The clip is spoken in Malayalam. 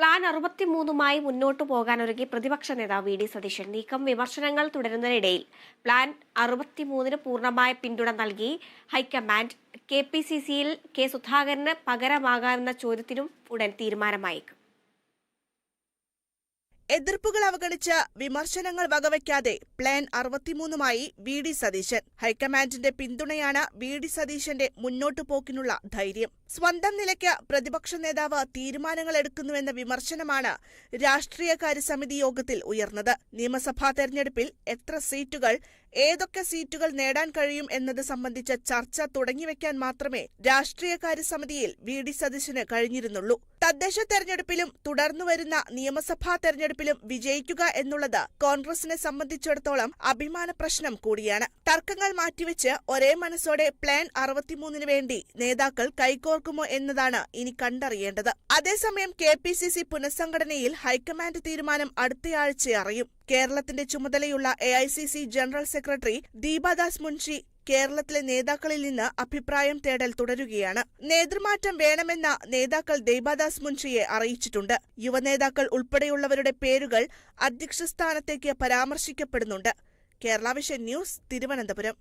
പ്ലാൻ 63മായി മുന്നോട്ടു പോകാനൊരുങ്ങി പ്രതിപക്ഷ നേതാവ് വി.ഡി. സതീശൻ. നീക്കം വിമർശനങ്ങൾ തുടരുന്നതിനിടയിൽ പ്ലാൻ 63ന് പൂർണ്ണമായ പിന്തുണ നൽകി ഹൈക്കമാൻഡ്. കെ.പി.സി.സിയിൽ കെ. സുധാകരന് പകരമാകാമെന്ന ചോദ്യത്തിനും ഉടൻ തീരുമാനമായേക്കും. എതിർപ്പുകൾ അവഗണിച്ച് വിമർശനങ്ങൾ വകവയ്ക്കാതെ പ്ലാൻ 63മായി വി.ഡി. സതീശൻ. ഹൈക്കമാൻഡിന്റെ പിന്തുണയാണ് വി.ഡി. സതീശന്റെ മുന്നോട്ടു പോക്കിനുള്ള ധൈര്യം. സ്വന്തം നിലയ്ക്ക് പ്രതിപക്ഷ നേതാവ് തീരുമാനങ്ങൾ എടുക്കുന്നുവെന്ന വിമർശനമാണ് രാഷ്ട്രീയകാര്യ സമിതി യോഗത്തിൽ ഉയർന്നത്. നിയമസഭാ തെരഞ്ഞെടുപ്പിൽ എത്ര സീറ്റുകൾ, ഏതൊക്കെ സീറ്റുകൾ നേടാൻ കഴിയും എന്നത് സംബന്ധിച്ച ചർച്ച തുടങ്ങിവെക്കാൻ മാത്രമേ രാഷ്ട്രീയകാര്യ സമിതിയിൽ വി.ഡി. സതീശന് കഴിഞ്ഞിരുന്നുള്ളൂ. തദ്ദേശ തെരഞ്ഞെടുപ്പിലും തുടർന്നുവരുന്ന നിയമസഭാ തെരഞ്ഞെടുപ്പിലും വിജയിക്കുക എന്നുള്ളത് കോൺഗ്രസിനെ സംബന്ധിച്ചിടത്തോളം അഭിമാന പ്രശ്നം കൂടിയാണ്. തർക്കങ്ങൾ മാറ്റിവെച്ച് ഒരേ മനസ്സോടെ പ്ലാൻ 63ന് വേണ്ടി നേതാക്കൾ കൈകോർക്കുമോ എന്നതാണ് ഇനി കണ്ടറിയേണ്ടത്. അതേസമയം കെ.പി.സി.സി പുനഃസംഘടനയിൽ ഹൈക്കമാൻഡ് തീരുമാനം അടുത്തയാഴ്ച അറിയും. കേരളത്തിന്റെ ചുമതലയുള്ള AICC general secretary Deepa Das Munshi കേരളത്തിലെ നേതാക്കളിൽ നിന്ന് അഭിപ്രായം തേടൽ തുടരുകയാണ്. നേതൃമാറ്റം വേണമെന്ന നേതാക്കൾ ദീപാദാസ് മുൻഷിയെ അറിയിച്ചിട്ടുണ്ട്. യുവനേതാക്കൾ ഉൾപ്പെടെയുള്ളവരുടെ പേരുകൾ അധ്യക്ഷ സ്ഥാനത്തേക്ക് പരാമർശിക്കപ്പെടുന്നുണ്ട്. Kerala vision news, Thiruvananthapuram.